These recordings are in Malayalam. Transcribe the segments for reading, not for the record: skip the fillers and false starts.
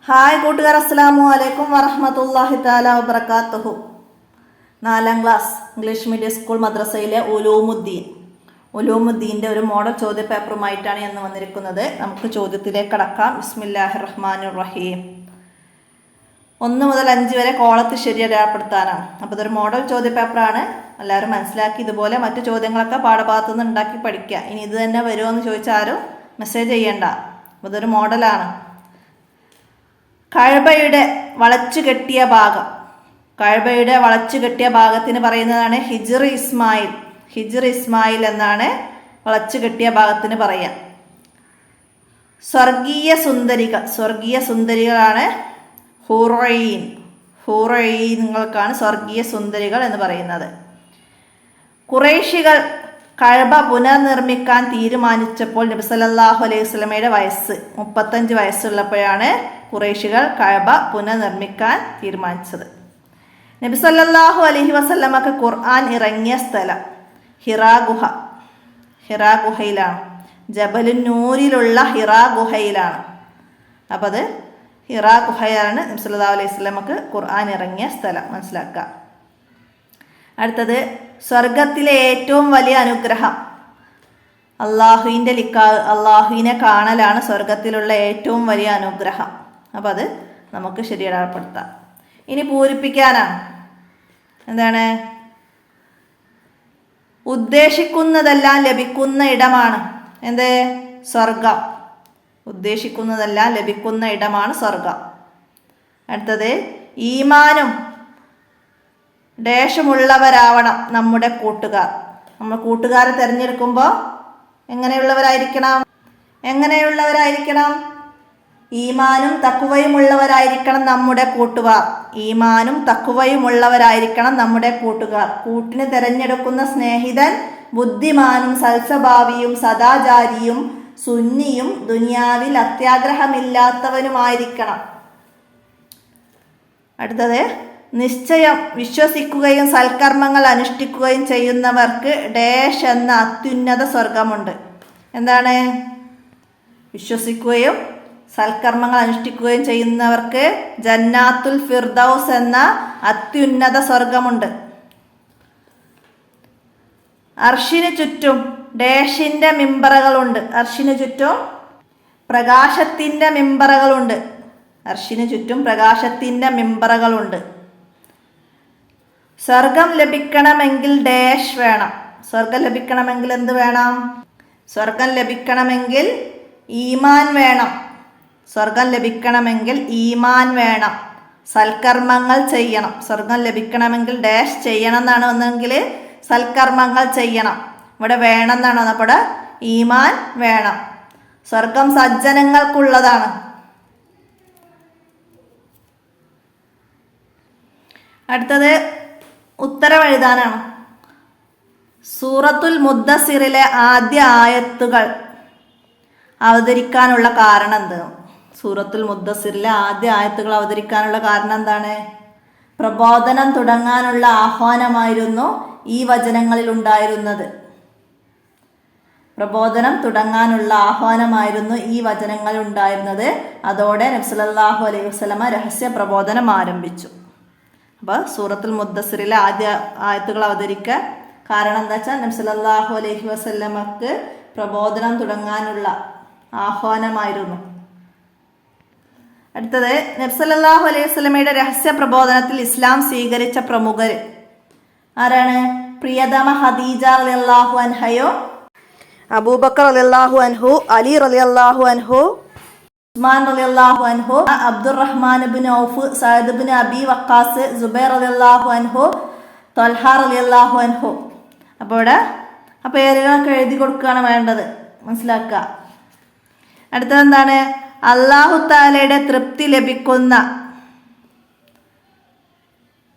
ഹായ് കൂട്ടുകാർ, അസ്സലാമു അലൈക്കും വറഹ്മത്തുള്ളാഹി തആല വബറകാതുഹു. 4ാം ക്ലാസ് ഇംഗ്ലീഷ് മീഡിയം സ്കൂൾ മദ്രസയിലെ ഉലൂമുദ്ദീൻ്റെ ഒരു മോഡൽ ചോദ്യ പേപ്പറുമായിട്ടാണ് ഇന്ന് വന്നിരിക്കുന്നത്. നമുക്ക് ചോദ്യത്തിലേക്ക് കടക്കാം. ബിസ്മില്ലാഹിർ റഹ്മാനിർ റഹീം. 1 മുതൽ 5 വരെ കോളത്തിൽ ശരി അടയാളപ്പെടുത്താനാണ്. അപ്പോൾ ഇതൊരു മോഡൽ ചോദ്യ പേപ്പറാണ്. എല്ലാവരും മനസ്സിലാക്കി ഇതുപോലെ മറ്റു ചോദ്യങ്ങളൊക്കെ പാഠഭാഗത്തു നിന്ന് ഉണ്ടാക്കി പഠിക്കുക. ഇനി ഇത് തന്നെ വരുമോ എന്ന് ചോദിച്ചാൽ ആരും മെസ്സേജ് ചെയ്യണ്ട. അപ്പോൾ ഇതൊരു മോഡലാണ്. കഅബയുടെ വളച്ചു കെട്ടിയ ഭാഗം. കഅബയുടെ വളച്ചു കെട്ടിയ ഭാഗത്തിന് പറയുന്നതാണ് ഹിജ്ർ ഇസ്മായിൽ എന്നാണ് വളച്ചു കെട്ടിയ ഭാഗത്തിന് പറയാം. സ്വർഗീയ സുന്ദരികളാണ് ഹൂറൈനുകൾക്കാണ് സ്വർഗീയ സുന്ദരികൾ എന്ന് പറയുന്നത്. ഖുറൈശികൾ കഅബ പുനർനിർമ്മിക്കാൻ തീരുമാനിച്ചപ്പോൾ നബി സല്ലല്ലാഹു അലൈഹി വസല്ലമയുടെ വയസ്സ് 35 വയസ്സുള്ളപ്പോഴാണ് ഖുറൈശികൾ കഅബ പുനർനിർമ്മിക്കാൻ തീരുമാനിച്ചത്. നബി സല്ലല്ലാഹു അലൈഹി വസല്ലമക്ക് ഖുർആൻ ഇറങ്ങിയ സ്ഥലം ഹിറാ ഗുഹയിലാണ്. ജബലുൻ നൂരിലുള്ള ഹിറാ ഗുഹയിലാണ്. അപ്പം അത് ഹിറാ ഗുഹയാണ് നബി സല്ലല്ലാഹു അലൈഹി വസല്ലമക്ക് ഖുർആൻ ഇറങ്ങിയ സ്ഥലം. മനസ്സിലാക്കുക. അടുത്തത്, സ്വർഗത്തിലെ ഏറ്റവും വലിയ അനുഗ്രഹം അള്ളാഹുവിനെ കാണലാണ് സ്വർഗത്തിലുള്ള ഏറ്റവും വലിയ അനുഗ്രഹം. അപ്പം അത് നമുക്ക് ശരിയടപ്പെടുത്താം. ഇനി പൂരിപ്പിക്കാനാണ്. എന്താണ്? ഉദ്ദേശിക്കുന്നതെല്ലാം ലഭിക്കുന്ന ഇടമാണ് എന്ത്? സ്വർഗം. ഉദ്ദേശിക്കുന്നതെല്ലാം ലഭിക്കുന്ന ഇടമാണ് സ്വർഗം. അടുത്തത്, ഈമാനും ദേശമുള്ളവരാവണം നമ്മുടെ കൂട്ടുകാർ. നമ്മൾ കൂട്ടുകാരെ തിരഞ്ഞെടുക്കുമ്പോൾ എങ്ങനെയുള്ളവരായിരിക്കണം? ഈമാനും തഖ്വയും ഉള്ളവരായിരിക്കണം നമ്മുടെ കൂട്ടുകാർ. കൂട്ടിന് തിരഞ്ഞെടുക്കുന്ന സ്നേഹിതൻ ബുദ്ധിമാനും സൽസ്വഭാവിയും സദാചാരിയും സുന്നിയും ദുനിയാവിൽ അത്യാഗ്രഹമില്ലാത്തവനുമായിരിക്കണം. അടുത്തത്, നിശ്ചയം വിശ്വസിക്കുകയും സൽക്കർമ്മങ്ങൾ അനുഷ്ഠിക്കുകയും ചെയ്യുന്നവർക്ക് ഡേഷ് എന്ന അത്യുന്നത സ്വർഗമുണ്ട്. എന്താണ്? വിശ്വസിക്കുകയും സൽക്കർമ്മങ്ങൾ അനുഷ്ഠിക്കുകയും ചെയ്യുന്നവർക്ക് ജന്നാത്തുൽ ഫിർദൗസ് എന്ന അത്യുന്നത സ്വർഗമുണ്ട്. അർഷിന് ചുറ്റും ഡേഷിന്റെ മിമ്പറുകളുണ്ട്. അർഷിന് ചുറ്റും പ്രകാശത്തിന്റെ മിമ്പറുകളുണ്ട്. സ്വർഗം ലഭിക്കണമെങ്കിൽ ഡേഷ് വേണം. സ്വർഗം ലഭിക്കണമെങ്കിൽ എന്ത് വേണം? സ്വർഗം ലഭിക്കണമെങ്കിൽ ഈമാൻ വേണം. സൽക്കർമ്മങ്ങൾ ചെയ്യണം. സ്വർഗം ലഭിക്കണമെങ്കിൽ ഡാഷ് ചെയ്യണം എന്നാണ് ഒന്നെങ്കിൽ സൽക്കർമ്മങ്ങൾ ചെയ്യണം. ഇവിടെ വേണം എന്നാണ് വന്നപ്പോൾ ഈമാൻ വേണം. സ്വർഗം സജ്ജനങ്ങൾക്കുള്ളതാണ്. അടുത്തത് ഉത്തരം എഴുതാനാണ്. സൂറത്തുൽ മുദ്ദസിറിലെ ആദ്യ ആയത്തുകൾ അവതരിക്കാനുള്ള കാരണം എന്ത്? സൂറത്തുൽ മുദ്ദസിറിലെ ആദ്യ ആയത്തുകൾ അവതരിക്കാനുള്ള കാരണം എന്താണ്? പ്രബോധനം തുടങ്ങാനുള്ള ആഹ്വാനമായിരുന്നു ഈ വചനങ്ങളിൽ ഉണ്ടായിരുന്നത്. അതോടെ നബി സല്ലല്ലാഹു അലൈഹി വസല്ലമ രഹസ്യ പ്രബോധനം ആരംഭിച്ചു. അപ്പോൾ സൂറത്തുൽ മുദ്ദസിറിലെ ആദ്യ ആയത്തുകൾ അവതരിക്കാൻ കാരണം എന്താ വെച്ചാൽ നബി സല്ലല്ലാഹു അലൈഹി വസല്ലമക്ക് പ്രബോധനം തുടങ്ങാനുള്ള ആഹ്വാനമായിരുന്നു. അടുത്തത്, നബി സല്ലല്ലാഹു അലൈഹി വസല്ലമയുടെ രഹസ്യ പ്രബോധനത്തിൽ ഇസ്ലാം സ്വീകരിച്ച പ്രമുഖർ ആരാണ്? പ്രിയതമ ഖദീജ റളിയല്ലാഹു അൻഹയോ, അബൂബക്കർ റളിയല്ലാഹു അൻഹു, അലി റളിയല്ലാഹു അൻഹു, ഉസ്മാൻ റളിയല്ലാഹു അൻഹു, അബ്ദുറഹ്മാൻ ഇബ്നു ഔഫ്, സഅദ് ഇബ്നു അബി വഖാസ്, സുബൈർ റളിയല്ലാഹു അൻഹു, ത്വൽഹ റളിയല്ലാഹു അൻഹു. അപ്പോൾ ഇവിടെ ആ പേരുകളൊക്കെ എഴുതി കൊടുക്കുകയാണ് വേണ്ടത്. മനസ്സിലാക്കുക. അടുത്തത് എന്താണ്? അല്ലാഹു തആലയുടെ തൃപ്തി ലഭിക്കുന്ന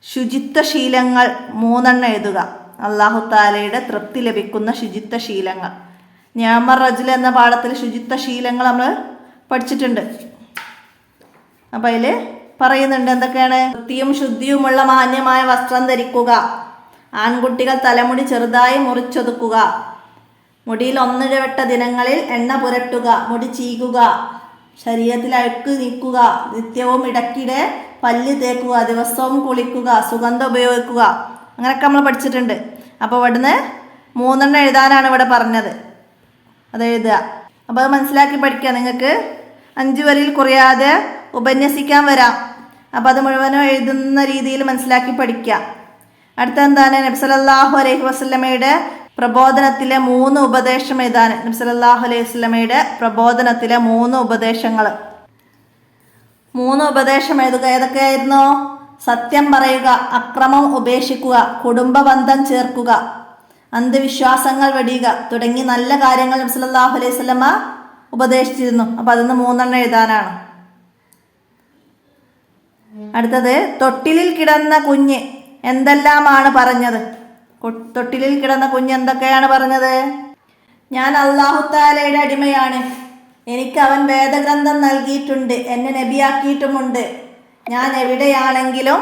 ശുചിത്വ ശീലങ്ങൾ 3 എഴുതുക. അല്ലാഹു തആലയുടെ തൃപ്തി ലഭിക്കുന്ന ശുചിത്വ ശീലങ്ങൾ. നിഅമർ റജുൽ എന്ന പാഠത്തിൽ ശുചിത്വ ശീലങ്ങൾ നമ്മൾ പഠിച്ചിട്ടുണ്ട്. അപ്പം അതിൽ പറയുന്നുണ്ട് എന്തൊക്കെയാണ്? വൃത്തിയും ശുദ്ധിയുമുള്ള മാന്യമായ വസ്ത്രം ധരിക്കുക. ആൺകുട്ടികൾ തലമുടി ചെറുതായി മുറിച്ചൊതുക്കുക. മുടിയിൽ 1 ഇടവിട്ട ദിനങ്ങളിൽ എണ്ണ പുരട്ടുക. മുടി ചീകുക. ശരീരത്തിൽ അഴുക്ക് നീക്കുക, നിത്യവും ഇടയ്ക്കിടെ പല്ല് തേക്കുക, ദിവസവും കുളിക്കുക, സുഗന്ധം ഉപയോഗിക്കുക, അങ്ങനെയൊക്കെ നമ്മൾ പഠിച്ചിട്ടുണ്ട്. അപ്പോൾ ഇവിടുന്ന് 3 എഴുതാനാണ് ഇവിടെ പറഞ്ഞത്. അത് എഴുതുക. അപ്പോൾ അത് മനസ്സിലാക്കി പഠിക്കുക. നിങ്ങൾക്ക് 5 വരിയിൽ കുറയാതെ ഉപന്യസിക്കാൻ വരാം. അപ്പോൾ അത് മുഴുവനും എഴുതുന്ന രീതിയിൽ മനസ്സിലാക്കി പഠിക്കുക. അടുത്ത എന്താണ്? നബി സല്ലല്ലാഹു അലൈഹി വസല്ലമയുടെ പ്രബോധനത്തിലെ 3 ഉപദേശം എഴുതാൻ. നബി സല്ലല്ലാഹു അലൈഹി വസല്ലമയുടെ പ്രബോധനത്തിലെ 3 ഉപദേശങ്ങൾ. 3 ഉപദേശം എഴുതുക. ഏതൊക്കെയായിരുന്നു? സത്യം പറയുക, അക്രമം ഉപേക്ഷിക്കുക, കുടുംബ ബന്ധം ചേർക്കുക, അന്ധവിശ്വാസങ്ങൾ വെടിയുക തുടങ്ങി നല്ല കാര്യങ്ങൾ നബി സല്ലല്ലാഹു അലൈഹി വസല്ലമ ഉപദേശിച്ചിരുന്നു. അപ്പം അതിന്ന് 3 എഴുതാനാണ്. അടുത്തത്, തൊട്ടിലിൽ കിടന്ന കുഞ്ഞ് എന്തെല്ലാമാണ് പറഞ്ഞത്? തൊട്ടിലിൽ കിടന്ന കുഞ്ഞ് എന്തൊക്കെയാണ് പറഞ്ഞത്? ഞാൻ അല്ലാഹു തആലയുടെ അടിമയാണ്, എനിക്ക് അവൻ വേദഗ്രന്ഥം നൽകിയിട്ടുണ്ട്, എന്നെ നബിയാക്കിയിട്ടുമുണ്ട്, ഞാൻ എവിടെയാണെങ്കിലും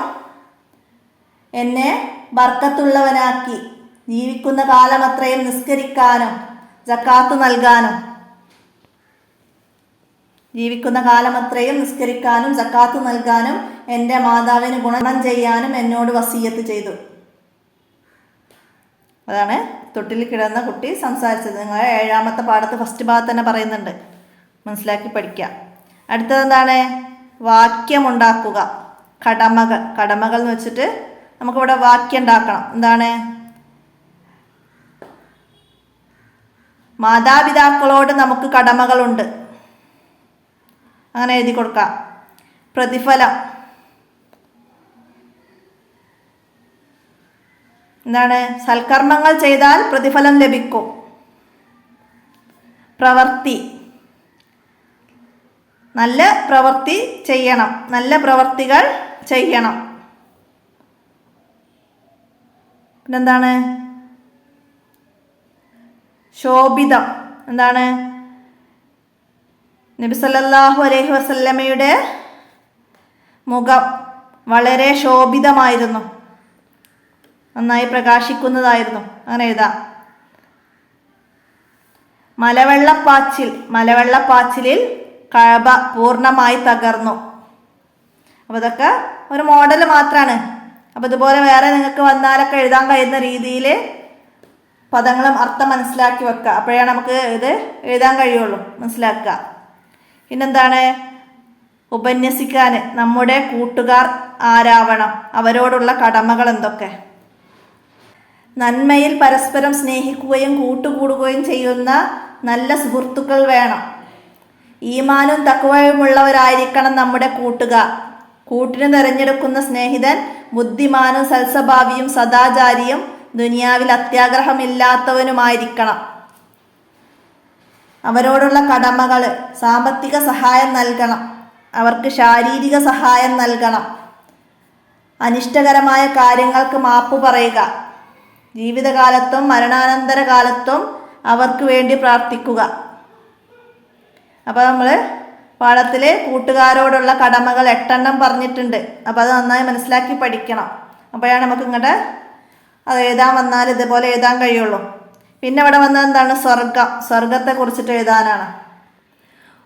എന്നെ ബർക്കത്തുള്ളവനാക്കി, ജീവിക്കുന്ന കാലമത്രയും നിസ്കരിക്കാനും സക്കാത്ത് നൽകാനും സക്കാത്ത് നൽകാനും എൻ്റെ മാതാവിന് ഗുണം ചെയ്യാനും എന്നോട് വസിയത്ത് ചെയ്തു. അതാണ് തൊട്ടിൽ കിടന്ന കുട്ടി സംസാരിച്ചത്. നിങ്ങൾ 7ാമത്തെ പാഠത്ത് ഫസ്റ്റ് ഭാഗത്ത് തന്നെ പറയുന്നുണ്ട്. മനസ്സിലാക്കി പഠിക്കുക. അടുത്തത് എന്താണ്? വാക്യമുണ്ടാക്കുക. കടമകൾ എന്ന് വെച്ചിട്ട് നമുക്കിവിടെ വാക്യം ഉണ്ടാക്കണം. എന്താണ്? മാതാപിതാക്കളോട് നമുക്ക് കടമകളുണ്ട്, അങ്ങനെ എഴുതി കൊടുക്കാം. പ്രതിഫലം എന്താണ്? സൽക്കർമ്മങ്ങൾ ചെയ്താൽ പ്രതിഫലം ലഭിക്കും. പ്രവൃത്തി, നല്ല പ്രവൃത്തി ചെയ്യണം, നല്ല പ്രവൃത്തികൾ ചെയ്യണം. പിന്നെന്താണ്? ശോഭിതം. എന്താണ്? നബി സല്ലല്ലാഹു അലൈഹി വസല്ലമയുടെ മുഖം വളരെ ശോഭിതമായിരുന്നു, നന്നായി പ്രകാശിക്കുന്നതായിരുന്നു, അങ്ങനെ എഴുതാം. മലവെള്ളപ്പാച്ചിലിൽ കഅബ പൂർണ്ണമായി തകർന്നു. അപ്പോൾ ഇതൊക്കെ ഒരു മോഡൽ മാത്രമാണ്. അപ്പോൾ ഇതുപോലെ വേറെ നിങ്ങൾക്ക് വന്നാലൊക്കെ എഴുതാൻ കഴിയുന്ന രീതിയിൽ പദങ്ങളും അർത്ഥം മനസ്സിലാക്കി വെക്കുക. അപ്പോഴാണ് നമുക്ക് ഇത് എഴുതാൻ കഴിയുള്ളൂ, മനസ്സിലാക്കുക. പിന്നെന്താണ്? ഉപന്യസിക്കാൻ നമ്മുടെ കൂട്ടുകാർ ആരാവണം, അവരോടുള്ള കടമകൾ എന്തൊക്കെ? നന്മയിൽ പരസ്പരം സ്നേഹിക്കുകയും കൂട്ടുകൂടുകയും ചെയ്യുന്ന നല്ല സുഹൃത്തുക്കൾ വേണം. ഈമാനും തഖ്വയുമുള്ളവരായിരിക്കണം നമ്മുടെ കൂട്ടുകാർ. കൂട്ടിന് തിരഞ്ഞെടുക്കുന്ന സ്നേഹിതൻ ബുദ്ധിമാനും സൽസ്വഭാവിയും സദാചാരിയും ദുനിയാവിൽ അത്യാഗ്രഹമില്ലാത്തവനുമായിരിക്കണം. അവരോടുള്ള കടമകൾ: സാമ്പത്തിക സഹായം നൽകണം, അവർക്ക് ശാരീരിക സഹായം നൽകണം, അനിഷ്ടകരമായ കാര്യങ്ങൾക്ക് മാപ്പ് പറയുക, ജീവിതകാലത്തും മരണാനന്തര കാലത്തും അവർക്ക് വേണ്ടി പ്രാർത്ഥിക്കുക. അപ്പോൾ നമ്മൾ പാഠത്തിൽ കൂട്ടുകാരോടുള്ള കടമകൾ 8 പറഞ്ഞിട്ടുണ്ട്. അപ്പോൾ അത് നന്നായി മനസ്സിലാക്കി പഠിക്കണം. അപ്പോഴാണ് നമുക്ക് ഇങ്ങോട്ട് അത് എഴുതാൻ വന്നാൽ ഇതുപോലെ എഴുതാൻ കഴിയുള്ളൂ. പിന്നെ ഇവിടെ വന്നത് എന്താണ്? സ്വർഗത്തെ കുറിച്ചിട്ട് എഴുതാനാണ്.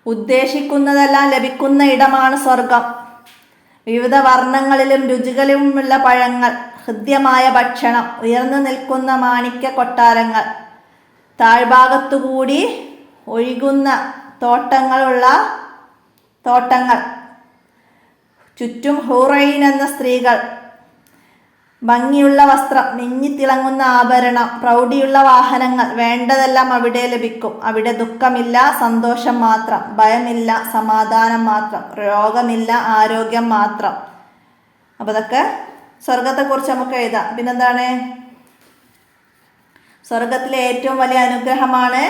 ഉദ്ദേശിക്കുന്നതെല്ലാം ലഭിക്കുന്ന ഇടമാണ് സ്വർഗം. വിവിധ വർണ്ണങ്ങളിലും രുചികളിലുമുള്ള പഴങ്ങൾ, ഹൃദ്യമായ ഭക്ഷണം, ഉയർന്നു നിൽക്കുന്ന മാണിക്യ കൊട്ടാരങ്ങൾ, താഴ്ഭാഗത്തുകൂടി ഒഴുകുന്ന തോട്ടങ്ങൾ, ചുറ്റും ഹൂറൈൻ എന്ന സ്ത്രീകൾ, ഭംഗിയുള്ള വസ്ത്രം, മിന്നിത്തിളങ്ങുന്ന ആഭരണം, പ്രൗഢിയുള്ള വാഹനങ്ങൾ, വേണ്ടതെല്ലാം അവിടെ ലഭിക്കും. അവിടെ ദുഃഖമില്ല, സന്തോഷം മാത്രം, ഭയമില്ല, സമാധാനം മാത്രം, രോഗമില്ല, ആരോഗ്യം മാത്രം. അപ്പോൾ ഇതൊക്കെ സ്വർഗത്തെക്കുറിച്ച് നമുക്ക് എഴുതാം. പിന്നെന്താണ്? സ്വർഗത്തിലെ ഏറ്റവും വലിയ അനുഗ്രഹമാണ്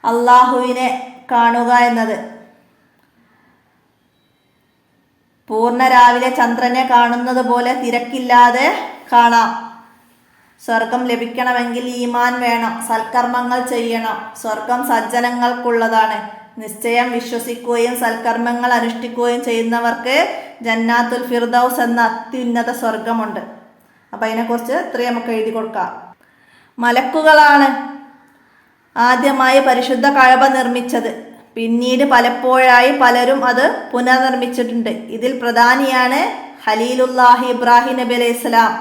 അള്ളാഹുവിനെ കാണുക എന്നത്. പൂർണ്ണ രാവിലെ ചന്ദ്രനെ കാണുന്നത് പോലെ തിരക്കില്ലാതെ കാണാം. സ്വർഗം ലഭിക്കണമെങ്കിൽ ഈമാൻ വേണം, സൽക്കർമ്മങ്ങൾ ചെയ്യണം. സ്വർഗം സജ്ജനങ്ങൾക്കുള്ളതാണ്. നിശ്ചയം വിശ്വസിക്കുകയും സൽക്കർമ്മങ്ങൾ അനുഷ്ഠിക്കുകയും ചെയ്യുന്നവർക്ക് ജന്നാത്തുൽ ഫിർദൗസ് എന്ന അത്യുന്നത സ്വർഗമുണ്ട്. അപ്പം അതിനെക്കുറിച്ച് ഇത്രയും നമുക്ക് എഴുതി കൊടുക്കാം. മലക്കുകളാണ് ആദ്യമായി പരിശുദ്ധ കഅബ നിർമ്മിച്ചത്. പിന്നീട് പലപ്പോഴായി പലരും അത് പുനർനിർമ്മിച്ചിട്ടുണ്ട്. ഇതിൽ പ്രധാനിയാണ് ഖലീലുല്ലാഹി ഇബ്രാഹിം നബി അലൈഹി സ്വലാം.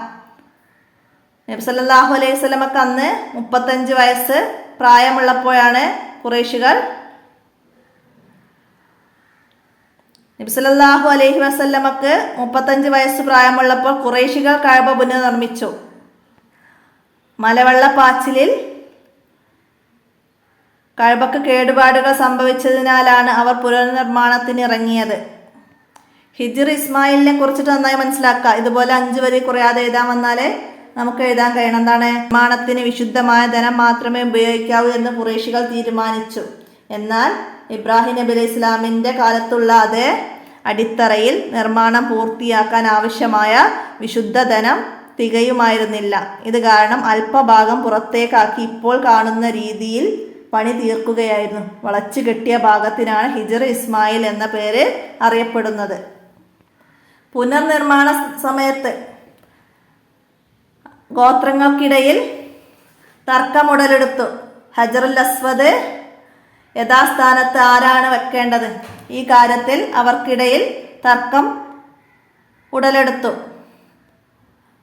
നബി സല്ലല്ലാഹു അലൈഹി വസല്ലമക്ക് അന്ന് 35 വയസ്സ് പ്രായമുള്ളപ്പോഴാണ് ഖുറൈശികൾ നബി സല്ലല്ലാഹു അലൈഹി വസല്ലമക്ക് 35 വയസ്സ് പ്രായമുള്ളപ്പോൾ ഖുറൈശികൾ കഅബ പുനർനിർമ്മിച്ചു. മലവെള്ളപ്പാച്ചിലിൽ കഅബക്ക് കേടുപാടുകൾ സംഭവിച്ചതിനാലാണ് അവർ പുനർനിർമ്മാണത്തിന് ഇറങ്ങിയത്. ഹിജ്ർ ഇസ്മായിലിനെ കുറിച്ചിട്ട് നന്നായി മനസ്സിലാക്കുക. ഇതുപോലെ 5 വരി കുറയാതെ എഴുതാൻ വന്നാലേ നമുക്ക് എഴുതാൻ കഴിയണം. എന്താണ്? നിർമ്മാണത്തിന് വിശുദ്ധമായ ധനം മാത്രമേ ഉപയോഗിക്കാവൂ എന്ന് ഖുറൈശികൾ തീരുമാനിച്ചു. എന്നാൽ ഇബ്രാഹിം നബി അലൈഹി ഇസ്ലാമിൻ്റെ കാലത്തുള്ള അതേ അടിത്തറയിൽ നിർമ്മാണം പൂർത്തിയാക്കാൻ ആവശ്യമായ വിശുദ്ധ ധനം തികയുമായിരുന്നില്ല. ഇത് കാരണം അല്പഭാഗം പുറത്തേക്കാക്കി ഇപ്പോൾ കാണുന്ന രീതിയിൽ പണി തീർക്കുകയായിരുന്നു. വളച്ചു കെട്ടിയ ഭാഗത്തിനാണ് ഹിജ്ർ ഇസ്മായിൽ എന്ന പേര് അറിയപ്പെടുന്നത്. പുനർനിർമ്മാണ സമയത്ത് ഗോത്രങ്ങൾക്കിടയിൽ തർക്കമുടലെടുത്തു. ഹജറുൽ അസ്വദ് യഥാസ്ഥാനത്ത് ആരാണ് വെക്കേണ്ടത്? ഈ കാര്യത്തിൽ അവർക്കിടയിൽ തർക്കം ഉടലെടുത്തു.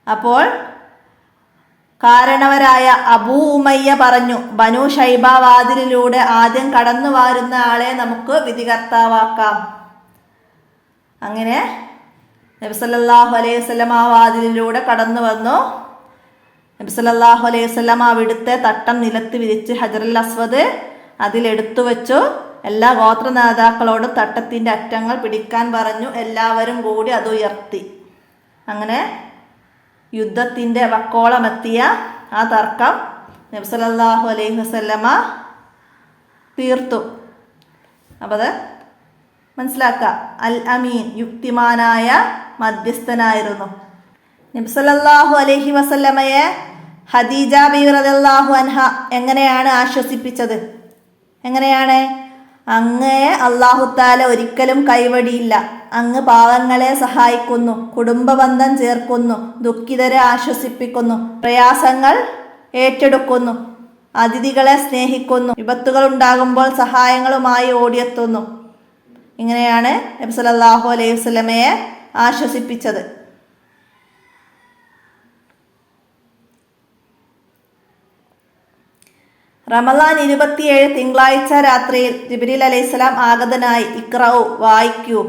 അപ്പോൾ കാരണവരായ അബൂ ഉമയ്യ പറഞ്ഞു, ബനു ഷൈബ വാതിലിലൂടെ ആദ്യം കടന്നു വാരുന്ന ആളെ നമുക്ക് വിധികർത്താവാക്കാം. അങ്ങനെ നബി സല്ലല്ലാഹു അലൈഹി വസല്ലം ആ വാതിലിലൂടെ കടന്നു വന്നു. നബി സല്ലല്ലാഹു അലൈഹി വസല്ലം അവിടുത്തെ തട്ടം നിലത്ത് വിരിച്ച് ഹജറുൽ അസ്വദ് അതിലെടുത്തു വെച്ചു. എല്ലാ ഗോത്ര നേതാക്കളോടും തട്ടത്തിൻ്റെ അറ്റങ്ങൾ പിടിക്കാൻ പറഞ്ഞു. എല്ലാവരും കൂടി അത് ഉയർത്തി. അങ്ങനെ യുദ്ധത്തിൻ്റെ വക്കോളമെത്തിയ ആ തർക്കം നബി സല്ലല്ലാഹു അലൈഹി വസല്ലമ തീർത്തു. അപ്പോൾ അത് മനസ്സിലാക്കുക. അൽ അമീൻ യുക്തിമാനായ മധ്യസ്ഥനായിരുന്നു. നബി സല്ലല്ലാഹു അലൈഹി വസല്ലമയെ ഖദീജ ബീവി റളിയല്ലാഹു അൻഹ എങ്ങനെയാണ് ആശ്വസിപ്പിച്ചത്? എങ്ങനെയാണ്? അങ്ങയെ അല്ലാഹു തആല ഒരിക്കലും കൈവടിയില്ല. അങ്ങ് പാവങ്ങളെ സഹായിക്കുന്നു, കുടുംബബന്ധം ചേർക്കുന്നു, ദുഃഖിതരെ ആശ്വസിപ്പിക്കുന്നു, പ്രയാസങ്ങൾ ഏറ്റെടുക്കുന്നു, അതിഥികളെ സ്നേഹിക്കുന്നു, വിപത്തുകൾ ഉണ്ടാകുമ്പോൾ സഹായങ്ങളുമായി ഓടിയെത്തുന്നു. ഇങ്ങനെയാണ് നബി സല്ലല്ലാഹു അലൈഹി വസല്ലമയെ ആശ്വസിപ്പിച്ചത്. റമളാൻ 27 തിങ്കളാഴ്ച രാത്രിയിൽ ജിബ്രീൽ അലൈഹിസ്സലാം ആഗതനായി. ഇഖ്റഉ വായിക്കൂ.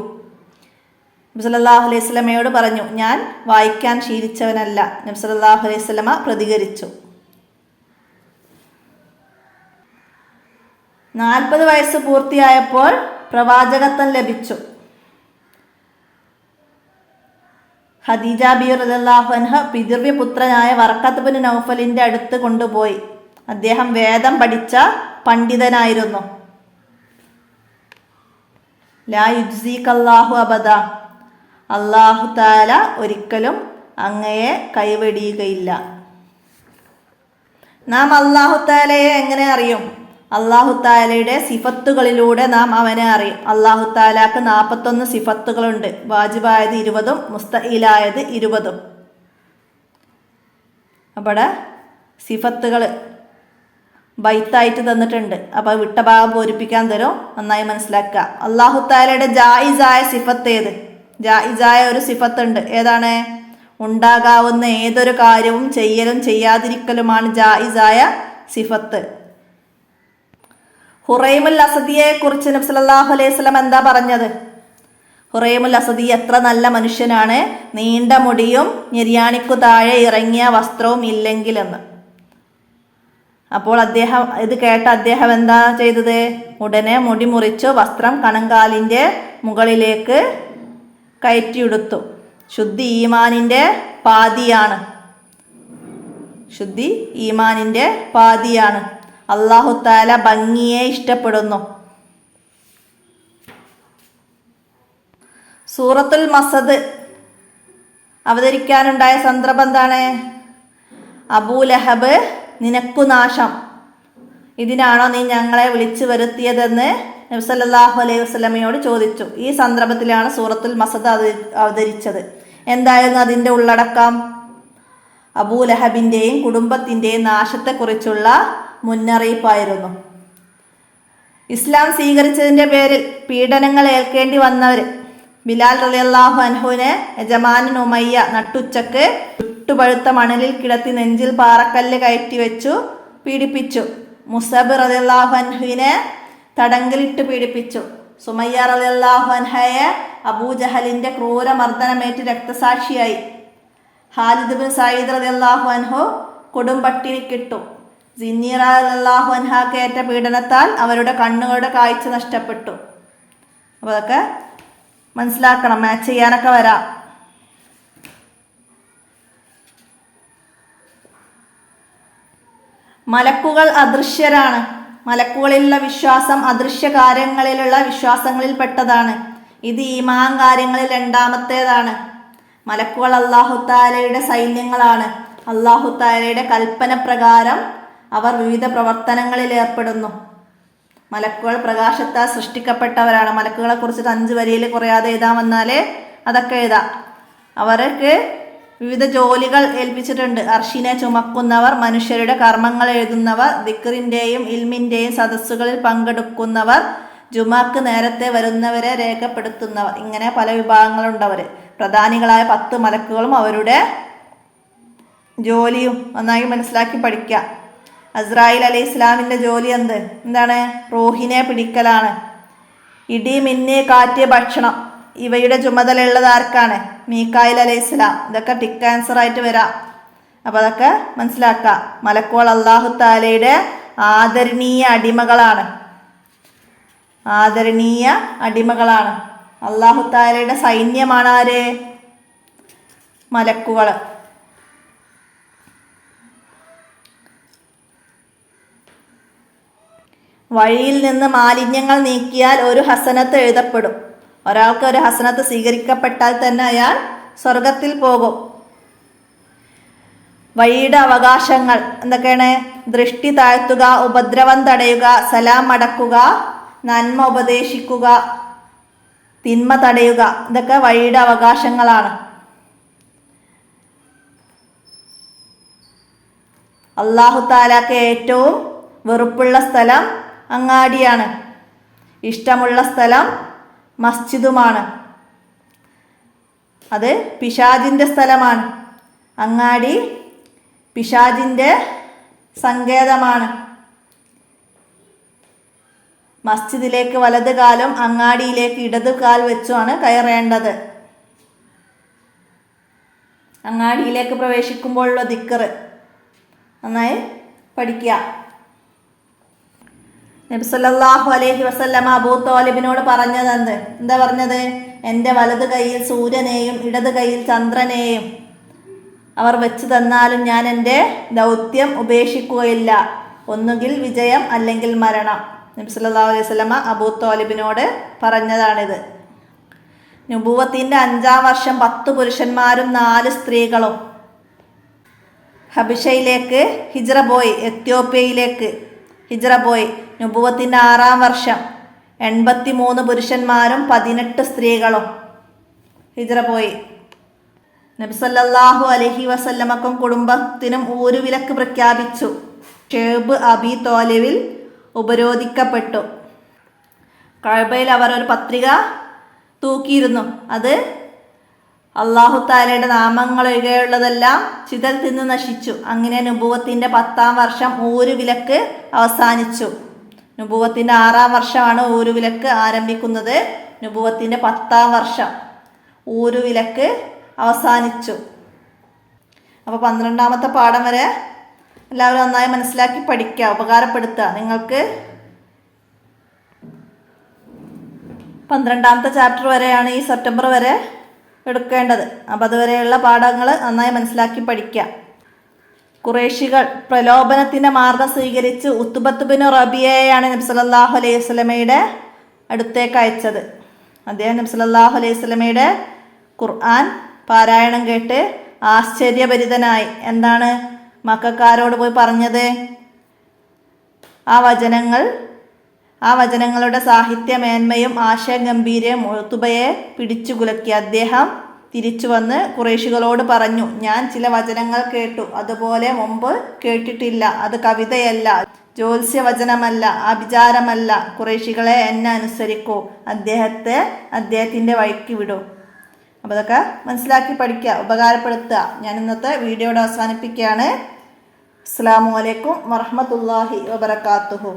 നബി സല്ലല്ലാഹു അലൈഹി വസല്ലമയോട് പറഞ്ഞു, ഞാൻ വായിക്കാൻ ശീലിച്ചവനല്ല. നബി സല്ലല്ലാഹു അലൈഹി വസല്ലമ പ്രതികരിച്ചു. 40 വയസ്സ് പൂർത്തിയായപ്പോൾ പ്രവാചകത്വം ലഭിച്ചു. ഖദീജ ബീവി റളിയല്ലാഹു അൻഹ പിതൃവ്യപുത്രനായ വറഖത്ത് ബിൻ നൗഫലിൻ്റെ അടുത്ത് കൊണ്ടുപോയി. അദ്ദേഹം വേദം പഠിച്ച പണ്ഡിതനായിരുന്നു. ലാ യുജ്സികല്ലാഹു അബദ, അല്ലാഹു തആല ഒരിക്കലും അങ്ങയെ കൈവെടിയുകയില്ല. നാം അല്ലാഹു തആലയെ എങ്ങനെ അറിയും? അല്ലാഹു തആലയുടെ സിഫത്തുകളിലൂടെ നാം അവനെ അറിയും. അല്ലാഹു തആലാക്ക് 41 സിഫത്തുകളുണ്ട്. വാജിബായത് 20ഉം മുസ്തഈലായത് 20ഉം. അവിടെ സിഫത്തുകൾ ബൈത്തായിട്ട് തന്നിട്ടുണ്ട്. അപ്പോൾ വിട്ട ഭാഗം പൂരിപ്പിക്കാൻ തരും. നന്നായി മനസ്സിലാക്കുക. അല്ലാഹു തആലയുടെ ജായിസായ സിഫത്ത് ഏത്? ജായിസായ ഒരു സിഫത്തുണ്ട്. ഏതാണ്? ഉണ്ടാകാവുന്ന ഏതൊരു കാര്യവും ചെയ്യലും ചെയ്യാതിരിക്കലുമാണ് ജായിസായ സിഫത്ത്. ഹുറൈമുൽ അസദിയെ കുറിച്ച് നബി സല്ലല്ലാഹു അലൈഹി വസല്ലം എന്താ പറഞ്ഞത്? ഹുറൈമുൽ അസദി എത്ര നല്ല മനുഷ്യനാണ്, നീണ്ട മുടിയും ഞെരിയാണിക്കു താഴെ ഇറങ്ങിയ വസ്ത്രവും ഇല്ലെങ്കിലെന്ന്. അപ്പോൾ ഇത് കേട്ട അദ്ദേഹം എന്താ ചെയ്തത്? ഉടനെ മുടി മുറിച്ചു വസ്ത്രം കണങ്കാലിൻ്റെ മുകളിലേക്ക് കയറ്റിയെടുത്തു. ശുദ്ധി ഈമാനിൻ്റെ പാതിയാണ്. ശുദ്ധി ഈമാനിൻ്റെ പാതിയാണ്. അല്ലാഹു തആല ഭംഗിയെ ഇഷ്ടപ്പെടുന്നു. സൂറത്തുൽ മസദ് അവതരിക്കാനുണ്ടായ സന്ദർഭം എന്താണ്? അബൂലഹബ് നിനക്കു നാശം, ഇതിനാണോ നീ ഞങ്ങളെ വിളിച്ചു വരുത്തിയതെന്ന് നബി സല്ലല്ലാഹു അലൈഹി വസല്ലമയോട് ചോദിച്ചു. ഈ സന്ദർഭത്തിലാണ് സൂറത്തുൽ മസദ് അവതരിച്ചത്. എന്തായിരുന്നു അതിൻ്റെ ഉള്ളടക്കം? അബൂലഹബിൻ്റെയും കുടുംബത്തിൻ്റെയും നാശത്തെക്കുറിച്ചുള്ള മുന്നറിയിപ്പായിരുന്നു. ഇസ്ലാം സ്വീകരിച്ചതിൻ്റെ പേരിൽ പീഡനങ്ങൾ ഏൽക്കേണ്ടി വന്നവർ. ബിലാൽ റളിയല്ലാഹു അൻഹുവിനെ യജമാനൻ ഉമയ്യ നട്ടുച്ചക്ക് ചുട്ടുപഴുത്ത മണലിൽ കിടത്തി നെഞ്ചിൽ പാറക്കല്ല് കയറ്റി വെച്ചു പീഡിപ്പിച്ചു. മുസബ് റളിയല്ലാഹു അൻഹുവിനെ തടങ്കലിട്ട് പീഡിപ്പിച്ചു. സുമയ്യ റളിയല്ലാഹു അൻഹയെ അബൂജഹലിന്റെ ക്രൂരമർദ്ദനമേറ്റ് രക്തസാക്ഷിയായി. ഖാലിദ് ബിൻ സഈദ് റളിയല്ലാഹു അൻഹു കൊടും പട്ടിണിക്കിട്ടു. സിന്നീറ റളിയല്ലാഹു അൻഹാക്കേറ്റ പീഡനത്താൽ അവരുടെ കണ്ണുകളുടെ കാഴ്ച നഷ്ടപ്പെട്ടു. അപ്പോൾ അതൊക്കെ മനസ്സിലാക്കണം, മാച്ച് ചെയ്യാനൊക്കെ വരാം. മലക്കുകൾ അദൃശ്യരാണ്. മലക്കുകളിലുള്ള വിശ്വാസം അദൃശ്യ കാര്യങ്ങളിലുള്ള വിശ്വാസങ്ങളിൽ പെട്ടതാണ്. ഇത് ഈമാൻ കാര്യങ്ങളിൽ രണ്ടാമത്തേതാണ്. മലക്കുകൾ അല്ലാഹു തആലയുടെ സൈന്യങ്ങളാണ്. അല്ലാഹു തആലയുടെ കൽപ്പന പ്രകാരം അവർ വിവിധ പ്രവർത്തനങ്ങളിൽ ഏർപ്പെടുന്നു. മലക്കുകൾ പ്രകാശത്താൽ സൃഷ്ടിക്കപ്പെട്ടവരാണ്. മലക്കുകളെ കുറിച്ചിട്ട് 5 വരിയിൽ കുറയാതെ എഴുതാൻ വന്നാലേ അതൊക്കെ എഴുതാം. അവർക്ക് വിവിധ ജോലികൾ ഏൽപ്പിച്ചിട്ടുണ്ട്. അർശിനെ ചുമക്കുന്നവർ, മനുഷ്യരുടെ കർമ്മങ്ങൾ എഴുതുന്നവർ, ദിക്റിൻ്റെയും ഇൽമിൻ്റെയും സദസ്സുകളിൽ പങ്കെടുക്കുന്നവർ, ജുമാക്ക് നേരത്തെ വരുന്നവരെ രേഖപ്പെടുത്തുന്നവർ. ഇങ്ങനെ പല വിഭാഗങ്ങളുണ്ടവർ. പ്രധാനികളായ 10 മലക്കുകളും അവരുടെ ജോലിയും നന്നായി മനസ്സിലാക്കി പഠിക്കുക. അസ്രായിൽ അലൈഹി ഇസ്ലാമിൻ്റെ ജോലി എന്താണ്? റൂഹിനെ പിടിക്കലാണ്. ഇടി, മിന്ന്, കാറ്റ്, ഭക്ഷണം ഇവയുടെ ചുമതലയുള്ളത് ആർക്കാണ്? മീക്കായിൽ അലൈഹി ഇസ്ലാം. ഇതൊക്കെ ടിക്ക് ആൻസർ ആയിട്ട് വരാം. അപ്പോൾ അതൊക്കെ മനസ്സിലാക്കുക. മലക്കുകൾ അല്ലാഹു തആലയുടെ ആദരണീയ അടിമകളാണ്. ആദരണീയ അടിമകളാണ്. അല്ലാഹു തആലയുടെ സൈന്യമാണ് ആര്? മലക്കുകൾ. വഴിയിൽ നിന്ന് മാലിന്യങ്ങൾ നീക്കിയാൽ ഒരു ഹസനത്ത് എഴുതപ്പെടും. ഒരാൾക്ക് ഒരു ഹസനത്ത് സ്വീകരിക്കപ്പെട്ടാൽ തന്നെ അയാൾ സ്വർഗത്തിൽ പോകും. വഴിയുടെ അവകാശങ്ങൾ എന്തൊക്കെയാണ്? ദൃഷ്ടി താഴ്ത്തുക, ഉപദ്രവം തടയുക, സലാം മടക്കുക, നന്മ ഉപദേശിക്കുക, തിന്മ തടയുക. ഇതൊക്കെ വഴിയുടെ അവകാശങ്ങളാണ്. അല്ലാഹു തആലക്ക് ഏറ്റവും വെറുപ്പുള്ള സ്ഥലം അങ്ങാടിയാണ്. ഇഷ്ടമുള്ള സ്ഥലം മസ്ജിദുമാണ്. അത് പിശാചിൻ്റെ സ്ഥലമാണ്. അങ്ങാടി പിശാചിൻ്റെ സങ്കേതമാണ്. മസ്ജിദിലേക്ക് വലത് കാലും അങ്ങാടിയിലേക്ക് ഇടത് കാൽ വെച്ചുമാണ് കയറേണ്ടത്. അങ്ങാടിയിലേക്ക് പ്രവേശിക്കുമ്പോഴുള്ള ദിക്ർ നന്നായി പഠിക്കുക. നബി സല്ലല്ലാഹു അലൈഹി വസല്ലമ അബൂ ത്വാലിബിനോട് പറഞ്ഞത് എന്താ പറഞ്ഞത്? എൻ്റെ വലത് കൈയിൽ സൂര്യനെയും ഇടത് കൈയിൽ ചന്ദ്രനെയും അവർ വെച്ച് തന്നാലും ഞാൻ എൻ്റെ ദൗത്യം ഉപേക്ഷിക്കുകയില്ല. ഒന്നുകിൽ വിജയം അല്ലെങ്കിൽ മരണം. നബി സല്ലല്ലാഹു അലൈഹി വസല്ലമ അബൂ ത്വാലിബിനോട് പറഞ്ഞതാണിത്. നുബുവത്തിൻ്റെ 5-ാം വർഷം 10 പുരുഷന്മാരും 4 സ്ത്രീകളും ഹബിഷയിലേക്ക് ഹിജ്റ പോയി. എത്യോപ്യയിലേക്ക് ഹിജ്റ പോയി. നുബുവത്തിൻ്റെ 6-ാം വർഷം 83 പുരുഷന്മാരും 18 സ്ത്രീകളും ഹിജ്റ പോയി. നബി സല്ലല്ലാഹു അലൈഹി വസല്ലമക്കും കുടുംബത്തിനും ഊരുവിലക്ക് പ്രഖ്യാപിച്ചു. ഷേബ് അബി തോലിവിൽ ഉപരോധിക്കപ്പെട്ടു. കഅബയിൽ അവർ ഒരു പത്രിക തൂക്കിയിരുന്നു. അത് അല്ലാഹു തആലയുടെ നാമങ്ങൾ ഒഴികെയുള്ളതെല്ലാം ചിതൽ തിന്ന് നശിച്ചു. അങ്ങനെ നുബുവത്തിൻ്റെ 10-ാം വർഷം ഊരുവിലക്ക് അവസാനിച്ചു. നുബുവത്തിൻ്റെ 6-ാം വർഷമാണ് ഊരുവിലക്ക് ആരംഭിക്കുന്നത്. നുബുവത്തിൻ്റെ 10-ാം വർഷം ഊരുവിലക്ക് അവസാനിച്ചു. അപ്പോൾ 12-ാമത്തെ പാഠം വരെ എല്ലാവരും നന്നായി മനസ്സിലാക്കി പഠിക്കുക, ഉപകാരപ്പെടുത്തുക. നിങ്ങൾക്ക് 12-ാമത്തെ ചാപ്റ്റർ വരെയാണ് ഈ സെപ്റ്റംബർ വരെ എടുക്കേണ്ടത്. അപ്പോൾ അതുവരെയുള്ള പാഠങ്ങൾ നന്നായി മനസ്സിലാക്കി പഠിക്കുക. ഖുറൈശികൾ പ്രലോഭനത്തിൻ്റെ മാർഗം സ്വീകരിച്ച് ഉത്ബത്ത് ബിൻ റബിയയെയാണ് നബി സല്ലല്ലാഹു അലൈഹി വസല്ലമയുടെ അടുത്തേക്ക് അയച്ചത്. അദ്ദേഹം നബി സല്ലല്ലാഹു അലൈഹി വസല്ലമയുടെ ഖുർആൻ പാരായണം കേട്ട് ആശ്ചര്യഭരിതനായി. എന്താണ് മക്കക്കാരോട് പോയി പറഞ്ഞത്? ആ വചനങ്ങളുടെ സാഹിത്യമേന്മയും ആശയഗംഭീര്യവും ഉത്ബയെ പിടിച്ചു കുലക്കി. അദ്ദേഹം തിരിച്ചു വന്ന് ഖുറൈശികളോട് പറഞ്ഞു, ഞാൻ ചില വചനങ്ങൾ കേട്ടു, അതുപോലെ മുമ്പ് കേട്ടിട്ടില്ല. അത് കവിതയല്ല, ജ്യോത്സ്യവചനമല്ല, ആഭിചാരമല്ല. ഖുറൈശികളെ എന്നെ അനുസരിക്കൂ, അദ്ദേഹത്തിൻ്റെ വഴിക്ക് വിടൂ. അപ്പോൾ അതൊക്കെ മനസ്സിലാക്കി പഠിക്കുക, ഉപകാരപ്പെടുത്തുക. ഞാൻ ഇന്നത്തെ വീഡിയോയുടെ അവസാനിപ്പിക്കുകയാണ്. അസ്സലാമു അലൈക്കും വറഹ്മത്തുള്ളാഹി വബറകാതുഹു.